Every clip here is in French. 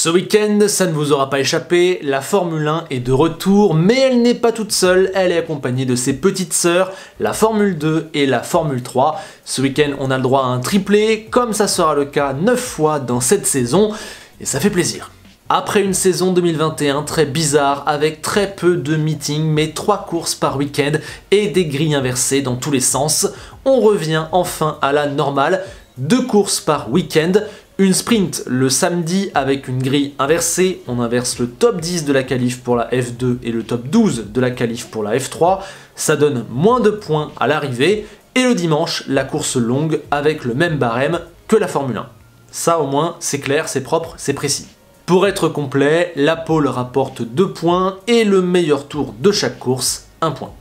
Ce week-end, ça ne vous aura pas échappé, la Formule 1 est de retour, mais elle n'est pas toute seule, elle est accompagnée de ses petites sœurs, la Formule 2 et la Formule 3. Ce week-end, on a le droit à un triplé, comme ça sera le cas 9 fois dans cette saison, et ça fait plaisir. Après une saison 2021 très bizarre, avec très peu de meetings, mais 3 courses par week-end et des grilles inversées dans tous les sens, on revient enfin à la normale, 2 courses par week-end. Une sprint le samedi avec une grille inversée, on inverse le top 10 de la qualif pour la F2 et le top 12 de la qualif pour la F3, ça donne moins de points à l'arrivée, et le dimanche, la course longue avec le même barème que la Formule 1. Ça au moins, c'est clair, c'est propre, c'est précis. Pour être complet, la pole rapporte 2 points et le meilleur tour de chaque course, 1 point.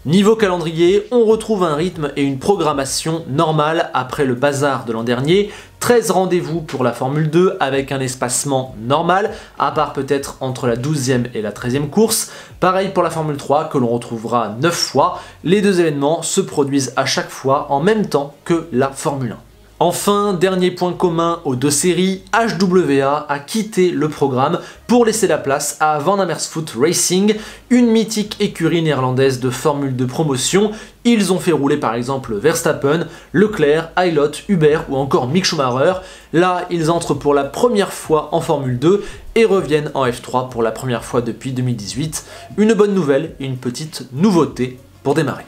Niveau calendrier, on retrouve un rythme et une programmation normale après le bazar de l'an dernier, 13 rendez-vous pour la Formule 2 avec un espacement normal, à part peut-être entre la 12e et la 13e course. Pareil pour la Formule 3 que l'on retrouvera 9 fois, les deux événements se produisent à chaque fois en même temps que la Formule 1. Enfin, dernier point commun aux deux séries, HWA a quitté le programme pour laisser la place à Van Amersfoort Racing, une mythique écurie néerlandaise de Formule de promotion. Ils ont fait rouler par exemple Verstappen, Leclerc, Aylot, Hubert ou encore Mick Schumacher. Là, ils entrent pour la première fois en Formule 2 et reviennent en F3 pour la première fois depuis 2018. Une bonne nouvelle et une petite nouveauté pour démarrer.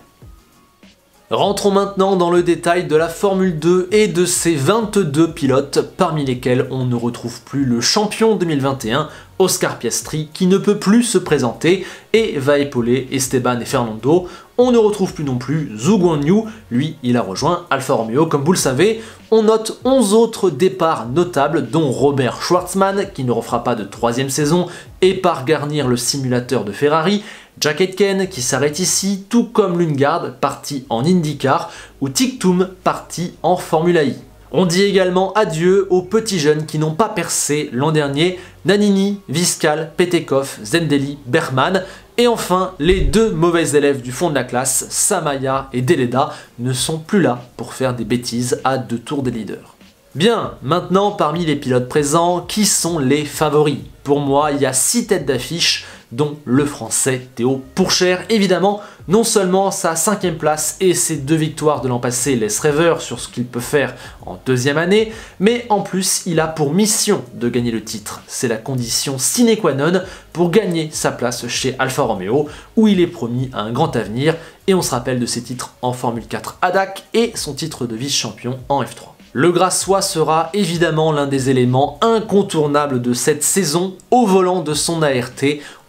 Rentrons maintenant dans le détail de la Formule 2 et de ses 22 pilotes, parmi lesquels on ne retrouve plus le champion 2021, Oscar Piastri, qui ne peut plus se présenter et va épauler Esteban et Fernando. On ne retrouve plus non plus Zhou Guanyu, lui il a rejoint Alfa Romeo comme vous le savez. On note 11 autres départs notables dont Robert Schwartzman qui ne refera pas de 3e saison et part garnir le simulateur de Ferrari, Jack Aitken qui s'arrête ici, tout comme Lundgaard parti en IndyCar ou Ticktum parti en Formula I. On dit également adieu aux petits jeunes qui n'ont pas percé l'an dernier, Nannini, Viscal, Petekov, Zendeli, Bergman, et enfin les 2 mauvais élèves du fond de la classe, Samaya et Deleda, ne sont plus là pour faire des bêtises à 2 tours des leaders. Bien, maintenant parmi les pilotes présents, qui sont les favoris? Pour moi, il y a 6 têtes d'affiche, dont le français Théo Pourchaire. Évidemment, non seulement sa 5e place et ses 2 victoires de l'an passé laissent rêveur sur ce qu'il peut faire en 2e année, mais en plus, il a pour mission de gagner le titre. C'est la condition sine qua non pour gagner sa place chez Alfa Romeo, où il est promis à un grand avenir, et on se rappelle de ses titres en Formule 4 à Dac et son titre de vice-champion en F3. Le Grassois sera évidemment l'un des éléments incontournables de cette saison au volant de son ART,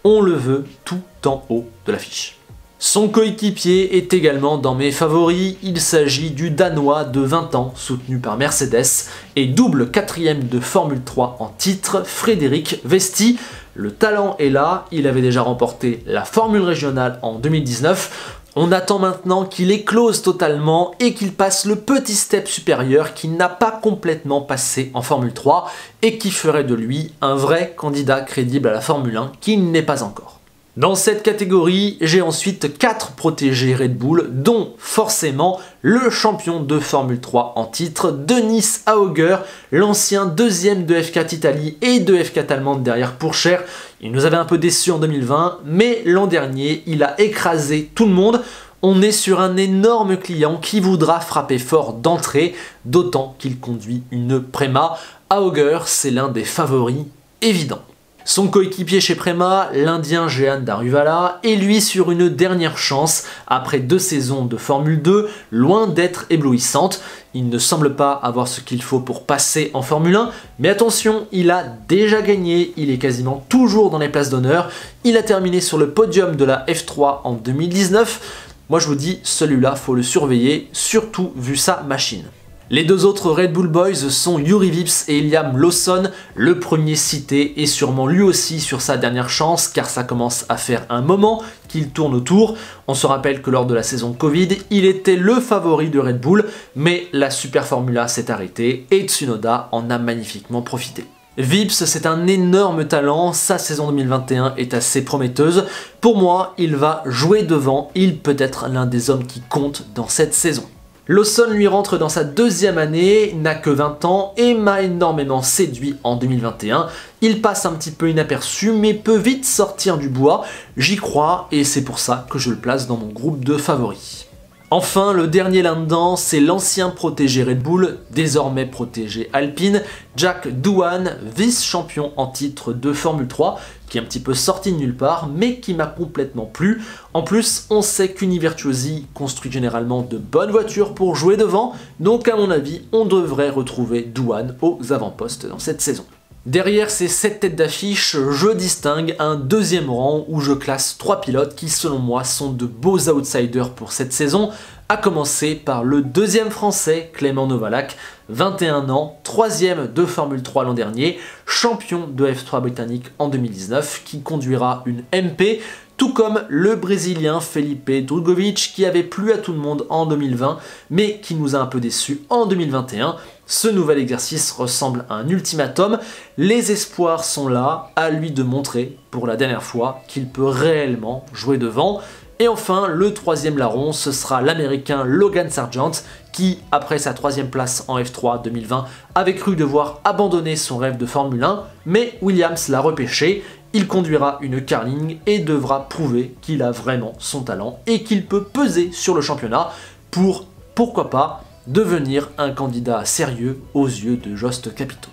on le veut tout en haut de l'affiche. Son coéquipier est également dans mes favoris, il s'agit du Danois de 20 ans soutenu par Mercedes et double 4e de Formule 3 en titre, Frédéric Vesti. Le talent est là, il avait déjà remporté la Formule régionale en 2019. On attend maintenant qu'il éclose totalement et qu'il passe le petit step supérieur qu'il n'a pas complètement passé en Formule 3 et qui ferait de lui un vrai candidat crédible à la Formule 1 qu'il n'est pas encore. Dans cette catégorie, j'ai ensuite 4 protégés Red Bull, dont forcément le champion de Formule 3 en titre, Denis Hauger, l'ancien 2e de F4 Italie et de F4 allemande derrière Pourchaire. Il nous avait un peu déçus en 2020, mais l'an dernier, il a écrasé tout le monde. On est sur un énorme client qui voudra frapper fort d'entrée, d'autant qu'il conduit une Prema. Hauger, c'est l'un des favoris évidents. Son coéquipier chez Prema, l'Indien Jehan Daruvala, est lui sur une dernière chance après 2 saisons de Formule 2, loin d'être éblouissante. Il ne semble pas avoir ce qu'il faut pour passer en Formule 1, mais attention, il a déjà gagné, il est quasiment toujours dans les places d'honneur. Il a terminé sur le podium de la F3 en 2019. Moi je vous dis, celui-là, faut le surveiller, surtout vu sa machine. Les 2 autres Red Bull Boys sont Juri Vips et Liam Lawson, le premier cité est sûrement lui aussi sur sa dernière chance car ça commence à faire un moment qu'il tourne autour. On se rappelle que lors de la saison Covid, il était le favori de Red Bull, mais la Super Formula s'est arrêtée et Tsunoda en a magnifiquement profité. Vips, c'est un énorme talent, sa saison 2021 est assez prometteuse. Pour moi, il va jouer devant, il peut être l'un des hommes qui comptent dans cette saison. Lawson lui rentre dans sa deuxième année, n'a que 20 ans et m'a énormément séduit en 2021. Il passe un petit peu inaperçu mais peut vite sortir du bois, j'y crois et c'est pour ça que je le place dans mon groupe de favoris. Enfin, le dernier là-dedans, c'est l'ancien protégé Red Bull, désormais protégé Alpine, Jack Doohan, vice-champion en titre de Formule 3, qui est un petit peu sorti de nulle part, mais qui m'a complètement plu. En plus, on sait qu'Univirtuosi construit généralement de bonnes voitures pour jouer devant, donc à mon avis, on devrait retrouver Doohan aux avant-postes dans cette saison. Derrière ces 7 têtes d'affiche, je distingue un deuxième rang où je classe 3 pilotes qui selon moi sont de beaux outsiders pour cette saison, à commencer par le deuxième français, Clément Novalak, 21 ans, 3ème de Formule 3 l'an dernier, champion de F3 britannique en 2019, qui conduira une MP, tout comme le Brésilien Felipe Drugovich qui avait plu à tout le monde en 2020, mais qui nous a un peu déçus en 2021. Ce nouvel exercice ressemble à un ultimatum, les espoirs sont là, à lui de montrer pour la dernière fois qu'il peut réellement jouer devant. Et enfin, le troisième larron, ce sera l'américain Logan Sargent, qui, après sa 3ème place en F3 2020, avait cru devoir abandonner son rêve de Formule 1, mais Williams l'a repêché. Il conduira une Carling et devra prouver qu'il a vraiment son talent et qu'il peut peser sur le championnat pour, pourquoi pas, devenir un candidat sérieux aux yeux de Jost Capito.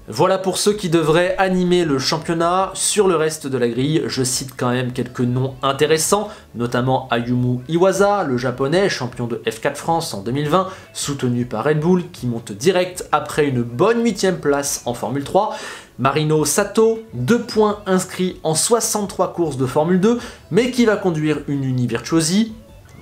Voilà pour ceux qui devraient animer le championnat. Sur le reste de la grille, je cite quand même quelques noms intéressants, notamment Ayumu Iwasa, le japonais, champion de F4 France en 2020, soutenu par Red Bull, qui monte direct après une bonne 8ème place en Formule 3. Marino Sato, 2 points inscrits en 63 courses de Formule 2, mais qui va conduire une Univirtuosi.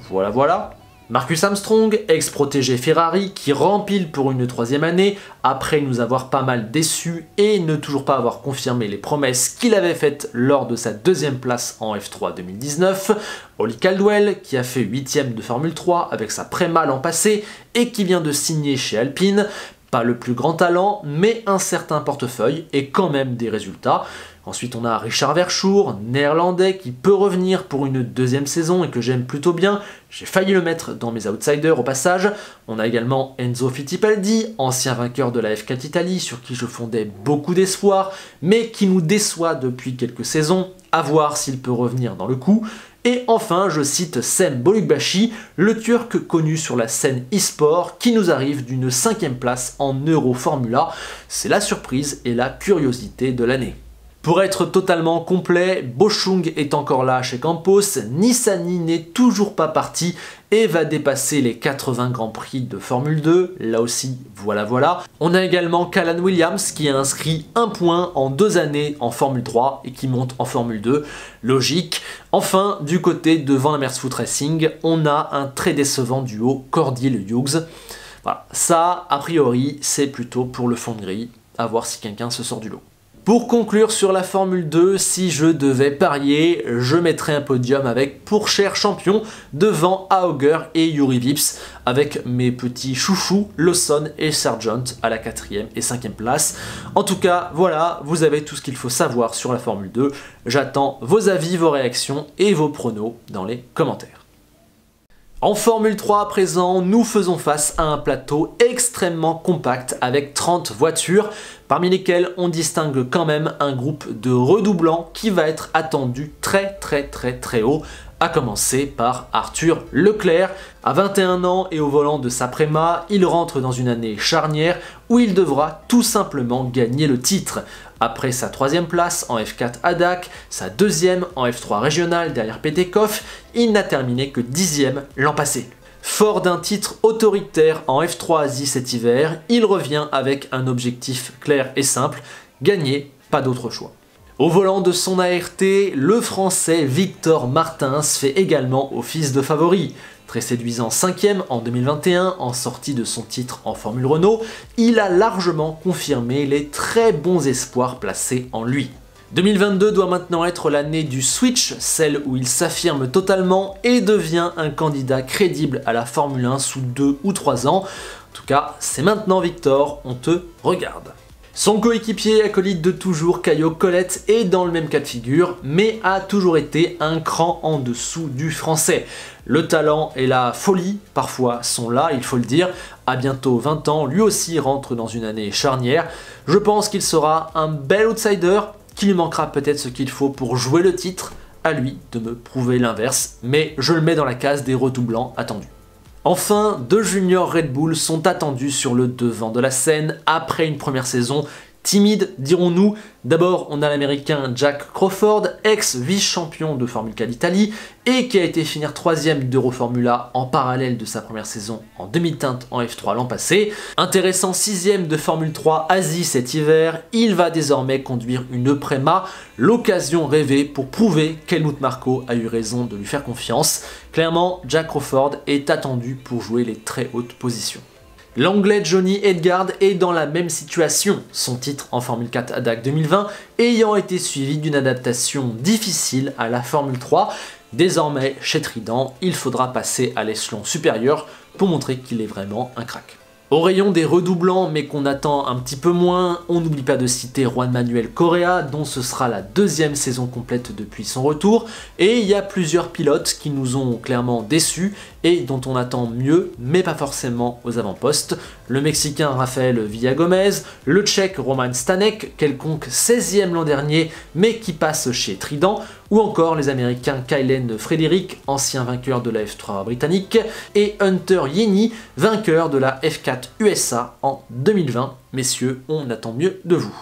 Voilà. Marcus Armstrong, ex-protégé Ferrari, qui rempile pour une 3ème année, après nous avoir pas mal déçus et ne toujours pas avoir confirmé les promesses qu'il avait faites lors de sa 2ème place en F3 2019. Oli Caldwell, qui a fait 8ème de Formule 3 avec sa Prema l'an passé et qui vient de signer chez Alpine. Pas le plus grand talent, mais un certain portefeuille et quand même des résultats. Ensuite, on a Richard Verschoor, néerlandais, qui peut revenir pour une 2ème saison et que j'aime plutôt bien. J'ai failli le mettre dans mes outsiders au passage. On a également Enzo Fittipaldi, ancien vainqueur de la F4 Italie, sur qui je fondais beaucoup d'espoir, mais qui nous déçoit depuis quelques saisons. À voir s'il peut revenir dans le coup. Et enfin, je cite Sem Bolugbashi, le Turc connu sur la scène e-sport, qui nous arrive d'une 5ème place en Euro Formula. C'est la surprise et la curiosité de l'année. Pour être totalement complet, Boschung est encore là chez Campos, Nissany n'est toujours pas parti et va dépasser les 80 Grands Prix de Formule 2, là aussi, voilà. On a également Callan Williams qui a inscrit 1 point en 2 années en Formule 3 et qui monte en Formule 2, logique. Enfin, du côté de Van Amersfoort Racing, on a un très décevant duo Cordil-Hughes. Voilà, ça, a priori, c'est plutôt pour le fond de grille, à voir si quelqu'un se sort du lot. Pour conclure sur la Formule 2, si je devais parier, je mettrais un podium avec Pourchaire champion devant Auger et Juri Vips, avec mes petits chouchous Lawson et Sargent à la 4ème et 5ème place. En tout cas, voilà, vous avez tout ce qu'il faut savoir sur la Formule 2. J'attends vos avis, vos réactions et vos pronos dans les commentaires. En Formule 3 à présent, nous faisons face à un plateau extrêmement compact avec 30 voitures, parmi lesquelles on distingue quand même un groupe de redoublants qui va être attendu très haut, à commencer par Arthur Leclerc. À 21 ans et au volant de sa Prema, il rentre dans une année charnière où il devra tout simplement gagner le titre. Après sa 3ème place en F4 à Dac, sa 2ème en F3 régional derrière Petekov, il n'a terminé que 10ème l'an passé. Fort d'un titre autoritaire en F3 Asie cet hiver, il revient avec un objectif clair et simple, gagner, pas d'autre choix. Au volant de son ART, le français Victor Martins fait également office de favori. Très séduisant 5ème en 2021 en sortie de son titre en Formule Renault, il a largement confirmé les très bons espoirs placés en lui. 2022 doit maintenant être l'année du switch, celle où il s'affirme totalement et devient un candidat crédible à la Formule 1 sous 2 ou 3 ans. En tout cas, c'est maintenant Victor, on te regarde. Son coéquipier acolyte de toujours, Caio Collet, est dans le même cas de figure, mais a toujours été un cran en dessous du français. Le talent et la folie, parfois, sont là, il faut le dire. À bientôt 20 ans, lui aussi rentre dans une année charnière. Je pense qu'il sera un bel outsider, qu'il lui manquera peut-être ce qu'il faut pour jouer le titre. À lui de me prouver l'inverse, mais je le mets dans la case des redoublants attendus. Enfin, deux juniors Red Bull sont attendus sur le devant de la scène après une première saison timide, dirons-nous. D'abord, on a l'américain Jack Crawford, ex-vice-champion de Formule 4 d'Italie et qui a été finir 3ème d'Euroformula en parallèle de sa première saison en demi-teinte en F3 l'an passé. Intéressant 6ème de Formule 3 Asie cet hiver, il va désormais conduire une Prema, l'occasion rêvée pour prouver qu'Helmut Marko a eu raison de lui faire confiance. Clairement, Jack Crawford est attendu pour jouer les très hautes positions. L'anglais Johnny Edgard est dans la même situation, son titre en Formule 4 à Dakar 2020 ayant été suivi d'une adaptation difficile à la Formule 3. Désormais, chez Trident, il faudra passer à l'échelon supérieur pour montrer qu'il est vraiment un crack. Au rayon des redoublants, mais qu'on attend un petit peu moins, on n'oublie pas de citer Juan Manuel Correa, dont ce sera la deuxième saison complète depuis son retour, et il y a plusieurs pilotes qui nous ont clairement déçus et dont on attend mieux, mais pas forcément aux avant-postes. Le Mexicain Rafael Villagomez, le Tchèque Roman Stanek, quelconque 16e l'an dernier, mais qui passe chez Trident, ou encore les Américains Kylen Frederick, ancien vainqueur de la F3 britannique, et Hunter Yenny, vainqueur de la F4 USA en 2020. Messieurs, on attend mieux de vous.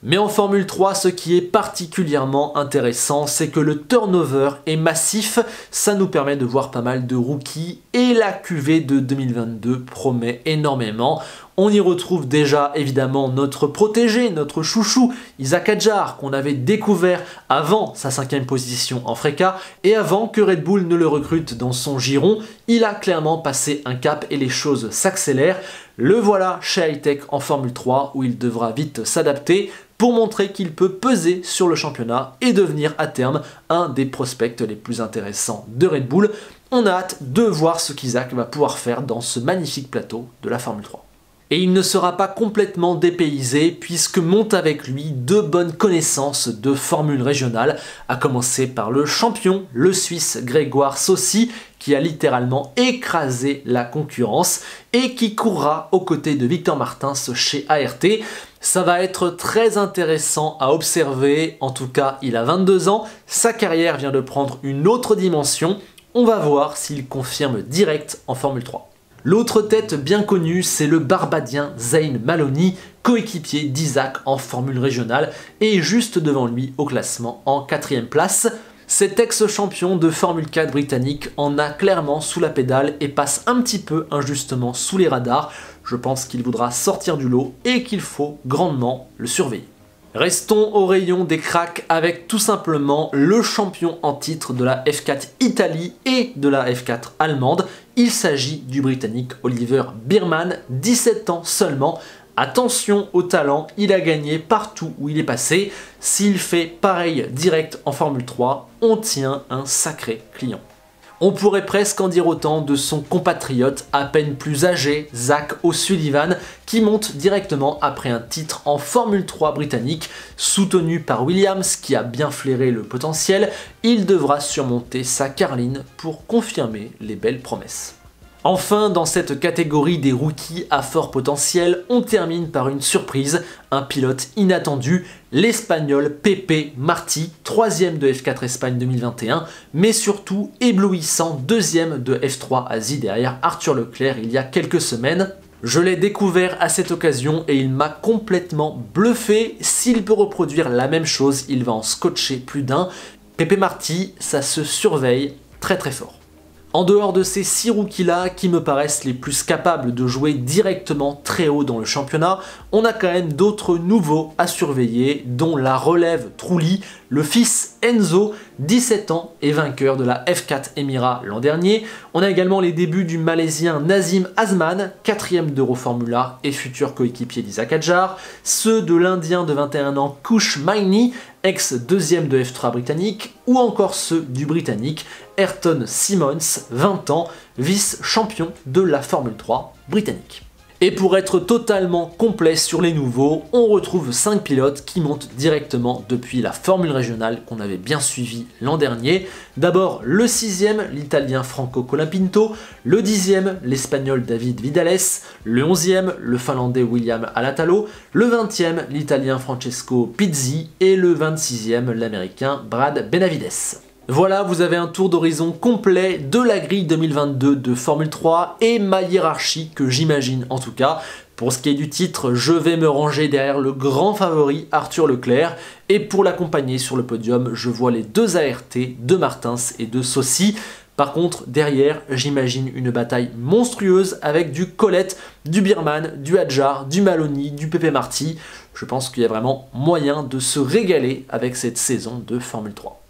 Mais en Formule 3, ce qui est particulièrement intéressant, c'est que le turnover est massif, ça nous permet de voir pas mal de rookies, et la QV de 2022 promet énormément. On y retrouve déjà évidemment notre protégé, notre chouchou, Isack Hadjar, qu'on avait découvert avant sa 5ème position en Freca, et avant que Red Bull ne le recrute dans son giron, il a clairement passé un cap et les choses s'accélèrent. Le voilà chez Hightech en Formule 3, où il devra vite s'adapter pour montrer qu'il peut peser sur le championnat et devenir à terme un des prospects les plus intéressants de Red Bull. On a hâte de voir ce qu'Isaac va pouvoir faire dans ce magnifique plateau de la Formule 3. Et il ne sera pas complètement dépaysé puisque montent avec lui deux bonnes connaissances de formule régionale, à commencer par le champion, le Suisse Grégoire Saucy, qui a littéralement écrasé la concurrence et qui courra aux côtés de Victor Martins chez ART. Ça va être très intéressant à observer, en tout cas il a 22 ans, sa carrière vient de prendre une autre dimension, on va voir s'il confirme direct en Formule 3. L'autre tête bien connue, c'est le Barbadien Zayn Maloney, coéquipier d'Isaac en formule régionale et juste devant lui au classement en 4ème place. Cet ex-champion de Formule 4 britannique en a clairement sous la pédale et passe un petit peu injustement sous les radars. Je pense qu'il voudra sortir du lot et qu'il faut grandement le surveiller. Restons au rayon des cracks avec tout simplement le champion en titre de la F4 Italie et de la F4 allemande. Il s'agit du Britannique Oliver Biermann, 17 ans seulement. Attention au talent, il a gagné partout où il est passé. S'il fait pareil direct en Formule 3, on tient un sacré client. On pourrait presque en dire autant de son compatriote à peine plus âgé, Zach O'Sullivan, qui monte directement après un titre en Formule 3 britannique. Soutenu par Williams, qui a bien flairé le potentiel, il devra surmonter sa carline pour confirmer les belles promesses. Enfin, dans cette catégorie des rookies à fort potentiel, on termine par une surprise, un pilote inattendu, l'Espagnol Pepe Martí, 3ème de F4 Espagne 2021, mais surtout éblouissant 2ème de F3 Asie derrière Arthur Leclerc il y a quelques semaines. Je l'ai découvert à cette occasion et il m'a complètement bluffé. S'il peut reproduire la même chose, il va en scotcher plus d'un. Pepe Martí, ça se surveille très très fort. En dehors de ces 6 rookies-là qui me paraissent les plus capables de jouer directement très haut dans le championnat, on a quand même d'autres nouveaux à surveiller, dont la relève Trulli, le fils Enzo, 17 ans et vainqueur de la F4 Emira l'an dernier. On a également les débuts du Malaisien Nazim Azman, 4ème d'Euroformula et futur coéquipier d'Isack Hadjar, ceux de l'Indien de 21 ans Kush Maini, ex-2ème de F3 britannique, ou encore ceux du Britannique Ayrton Simmons, 20 ans, vice-champion de la Formule 3 britannique. Et pour être totalement complet sur les nouveaux, on retrouve 5 pilotes qui montent directement depuis la formule régionale qu'on avait bien suivi l'an dernier. D'abord le 6e, l'italien Franco Colapinto, le 10e, l'espagnol David Vidales, le 11e, le finlandais William Alatalo, le 20e, l'italien Francesco Pizzi et le 26e, l'américain Brad Benavides. Voilà, vous avez un tour d'horizon complet de la grille 2022 de Formule 3 et ma hiérarchie que j'imagine en tout cas. Pour ce qui est du titre, je vais me ranger derrière le grand favori Arthur Leclerc et pour l'accompagner sur le podium, je vois les deux ART de Martins et de Saucy. Par contre, derrière, j'imagine une bataille monstrueuse avec du Colette, du Birman, du Hadjar, du Maloney, du Pepe Marty. Je pense qu'il y a vraiment moyen de se régaler avec cette saison de Formule 3.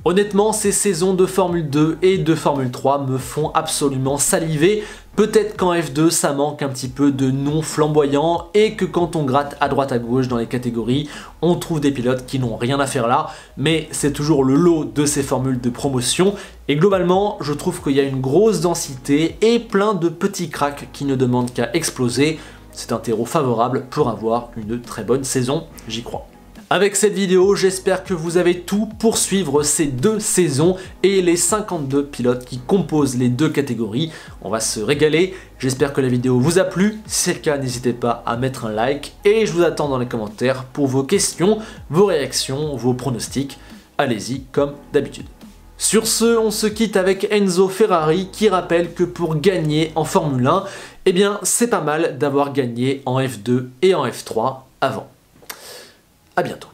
Honnêtement, ces saisons de Formule 2 et de Formule 3 me font absolument saliver. Peut-être qu'en F2, ça manque un petit peu de noms flamboyants et que quand on gratte à droite à gauche dans les catégories, on trouve des pilotes qui n'ont rien à faire là, mais c'est toujours le lot de ces formules de promotion. Et globalement, je trouve qu'il y a une grosse densité et plein de petits cracks qui ne demandent qu'à exploser. C'est un terreau favorable pour avoir une très bonne saison, j'y crois. Avec cette vidéo, j'espère que vous avez tout pour suivre ces deux saisons et les 52 pilotes qui composent les deux catégories. On va se régaler, j'espère que la vidéo vous a plu. Si c'est le cas, n'hésitez pas à mettre un like et je vous attends dans les commentaires pour vos questions, vos réactions, vos pronostics. Allez-y comme d'habitude. Sur ce, on se quitte avec Enzo Ferrari qui rappelle que pour gagner en Formule 1, eh bien c'est pas mal d'avoir gagné en F2 et en F3 avant. À bientôt.